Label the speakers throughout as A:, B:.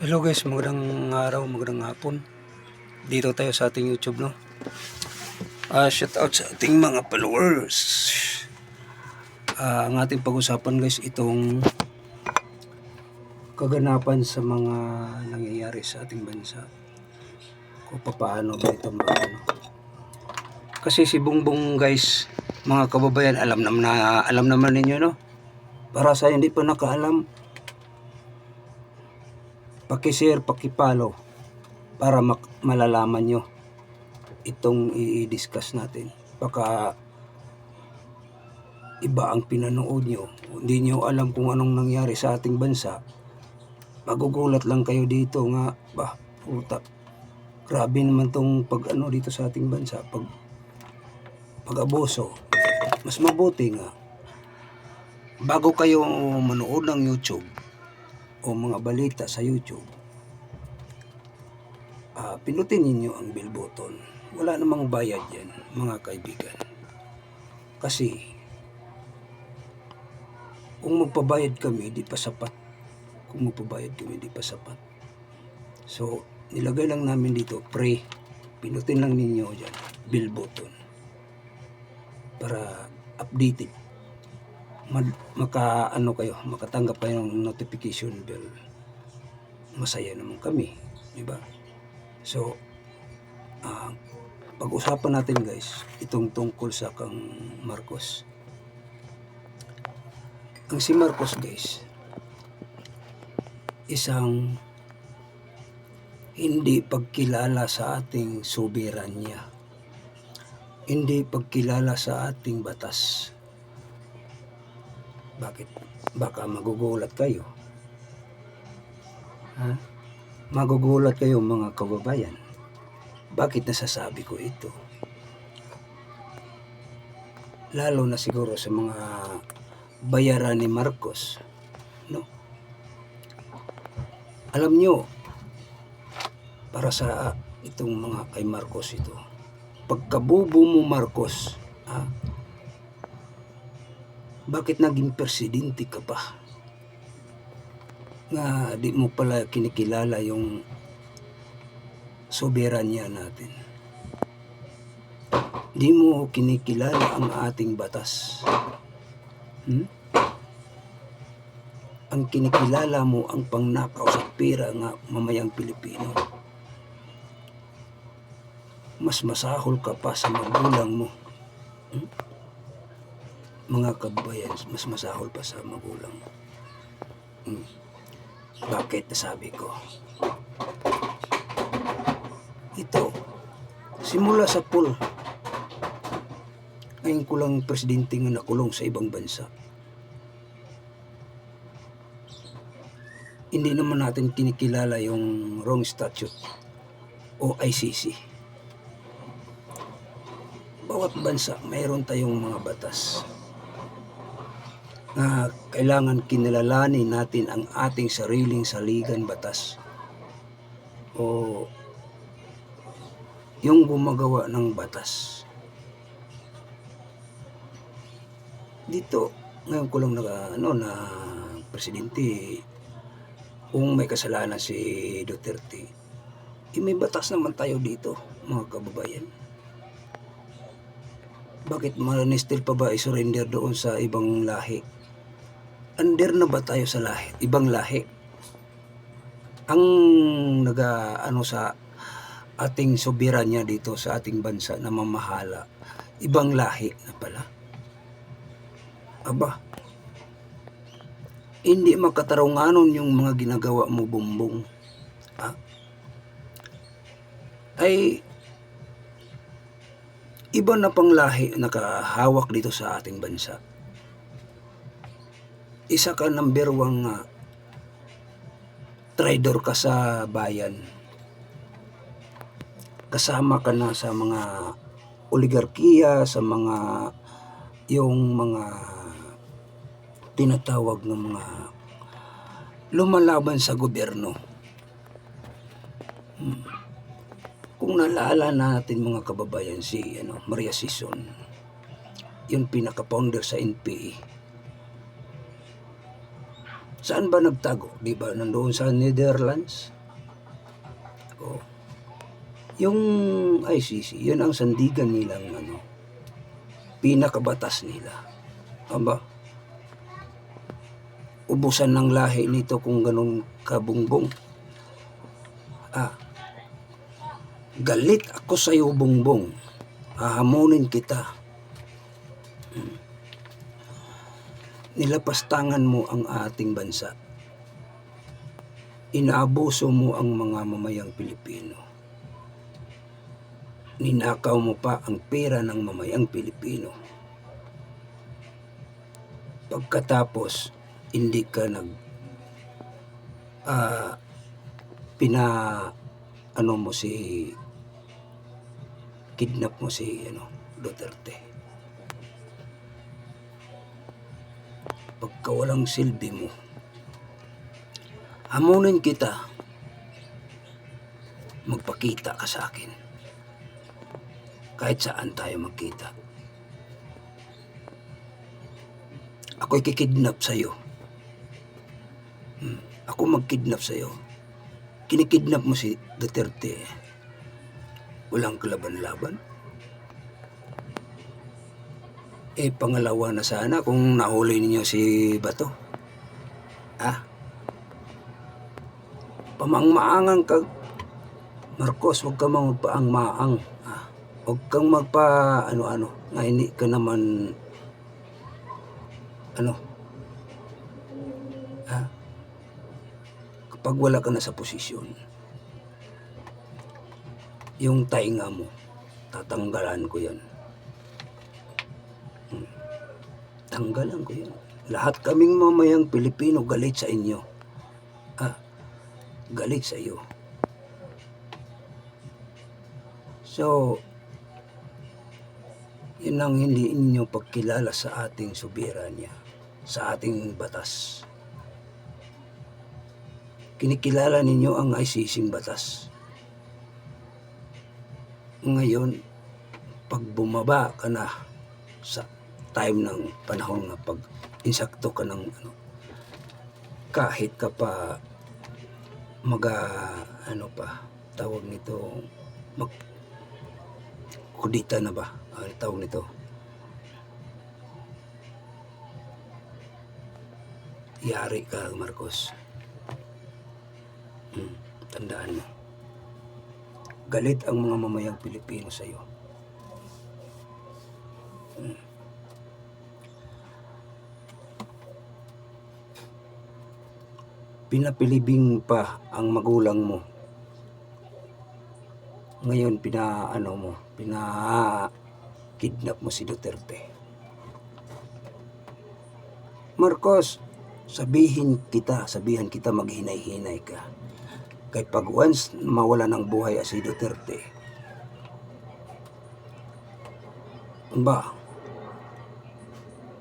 A: Hello guys, magandang araw, magandang hapon. Dito tayo sa ating YouTube, no? Shout out sa ating mga followers. Ang ating pag-usapan guys, itong kaganapan sa mga nangyayari sa ating bansa. Kung paano ba ito Kasi si Bongbong guys, mga kababayan, alam naman ninyo, no? Para sa hindi pa nakaalam, paki-share, paki-follow para malalaman nyo itong i-discuss natin. Baka iba ang pinanood nyo, hindi nyo alam kung anong nangyari sa ating bansa, magugulat lang kayo dito nga, puta, grabe naman tong pag-ano dito sa ating bansa, pag-abuso. Mas mabuti nga, bago kayo manood ng YouTube o mga balita sa YouTube, pinutin ninyo ang bell button. Wala namang bayad yan, mga kaibigan. Kasi kung magpabayad kami, di pa sapat. So, nilagay lang namin dito, pinutin lang ninyo dyan, bell button. Para updated. Makatanggap kayo ng notification bell. Masaya naman kami, di ba? So, pag-usapan natin guys, itong tungkol sa kang Marcos. Ang si Marcos guys, isang hindi pagkilala sa ating soberanya, hindi pagkilala sa ating batas. Bakit? Baka magugulat kayo. Magugulat kayo mga kababayan. Bakit nasasabi ko ito? Lalo na siguro sa mga bayaran ni Marcos, no? Alam nyo, para sa itong mga kay Marcos ito, pagkabubo mo Marcos, bakit naging presidente ka pa? Nga di mo pala kinikilala yung soberanya natin. Di mo kinikilala ang ating batas. Ang kinikilala mo ang pangnakaw sa pera nga mamayang Pilipino. Mas masahol ka pa sa magulang mo. Mga kababayan, mas masahol pa sa magulang mo. Bakit nasabi ko? Ito, simula sa pool, ngayon ko lang presidente nga nakulong sa ibang bansa. Hindi naman natin kinikilala yung Rome Statute o ICC. Bawat bansa, mayroon tayong mga batas na kailangan kinilalanin natin ang ating sariling saligan batas o yung gumagawa ng batas. Dito, ngayon ko lang na presidente, kung may kasalanan si Duterte, may batas naman tayo dito, mga kababayan. Bakit still pa ba i-surrender doon sa ibang lahi? Under na ba tayo sa lahi? Ibang lahi? Ang sa ating soberanya dito sa ating bansa na mamahala, ibang lahi na pala. Hindi makatarunganon yung mga ginagawa mo, Bongbong. Ay iba na pang lahi nakahawak dito sa ating bansa. Isa ka number 1 trader ka sa bayan. Kasama ka na sa mga oligarkiya, sa mga tinatawag ng mga lumalaban sa gobyerno. Kung naalala natin mga kababayan, si Maria Sison, yung pinaka-founder sa NPA. Saan ba nagtago? Di ba nandoon sa Netherlands? Oh. Yung ICC, yun ang sandigan nilang pinakabatas nila. Aba, ubusan ng lahi nito kung ganun kabungbong. Galit ako sa'yo, Bongbong. Hahamunin kita. Nilapastangan mo ang ating bansa. Inaabuso mo ang mga mamayang Pilipino. Ninakaw mo pa ang pera ng mamayang Pilipino. Pagkatapos, hindi ka kidnap mo si Duterte. Pagkawalang silbi mo, hamunin kita, magpakita ka sa akin. Kahit saan tayo magkita. Ako'y kikidnap sa'yo. Ako magkidnap sa'yo. Kinikidnap mo si Duterte. Walang kalaban-laban. Pangalawa na sana kung nahuli ninyo si Bato. Pamangmaangan ka, Marcos, huwag ka magpaangmaang. Huwag kang magpa-ano-ano, nga hindi ka naman, kapag wala ka na sa posisyon, yung tainga mo, tatanggalan ko yan. Tanggalan ko yan. Lahat kaming mamayang Pilipino galit sa inyo. Galit sa iyo. So, yun ang hindi inyo pagkilala sa ating soberanya, sa ating batas. Kinikilala ninyo ang ICC batas. Ngayon, pag bumaba ka na sa time ng panahon na pag insakto ka ng kahit ka pa tawag nito, kudita na ba? Tawag nito. Yari ka, Marcos. Tandaan mo. Galit ang mga mamayang Pilipino sa iyo. Pinapilibing pa ang magulang mo. Ngayon kidnap mo si Duterte. Marcos, sabihan kita maghinay-hinay ka. Kaya pag once mawala ng buhay si Duterte,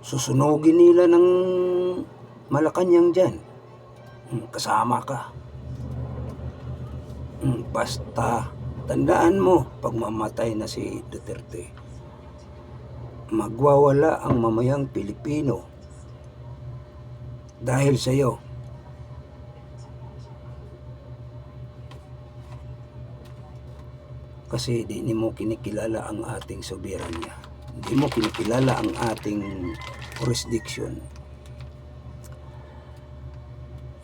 A: susunugin nila ng Malacanang dyan. Kasama ka. Basta tandaan mo, pag mamatay na si Duterte, magwawala ang mamayang Pilipino dahil sa iyo. Kasi di mo kinikilala ang ating soberanya. Di mo kinikilala ang ating jurisdiction.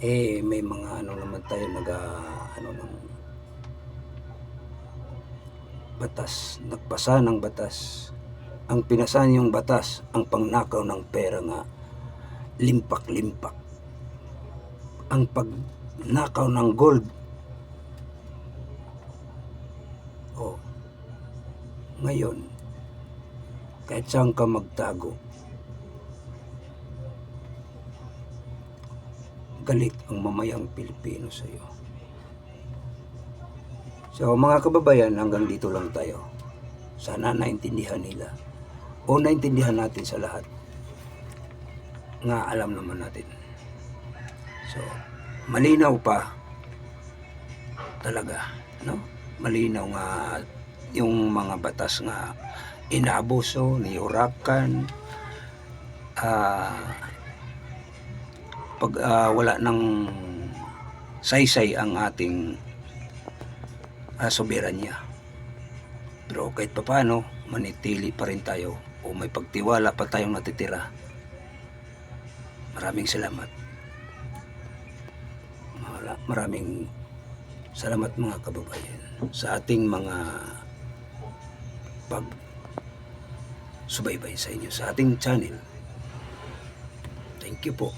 A: May mga naman tayo ng batas, nagpasa ng batas. Ang pinasa niyong batas, ang pangnakaw ng pera nga limpak-limpak. Ang pagnakaw ng gold. Ngayon, kahit saan ka magtago, galit ang mamayang Pilipino sa iyo. So mga kababayan, hanggang dito lang tayo. Sana naintindihan nila o naintindihan natin sa lahat. Nga alam naman natin. So malinaw pa talaga, malinaw nga yung mga batas nga inaabuso, nihurakan, pag wala ng saysay ang ating soberanya. Pero kahit papaano, manitili pa rin tayo o may pagtiwala pa tayong natitira. Maraming salamat. Maraming salamat mga kababayan sa ating mga pag subaybay sa inyo sa ating channel. Thank you po.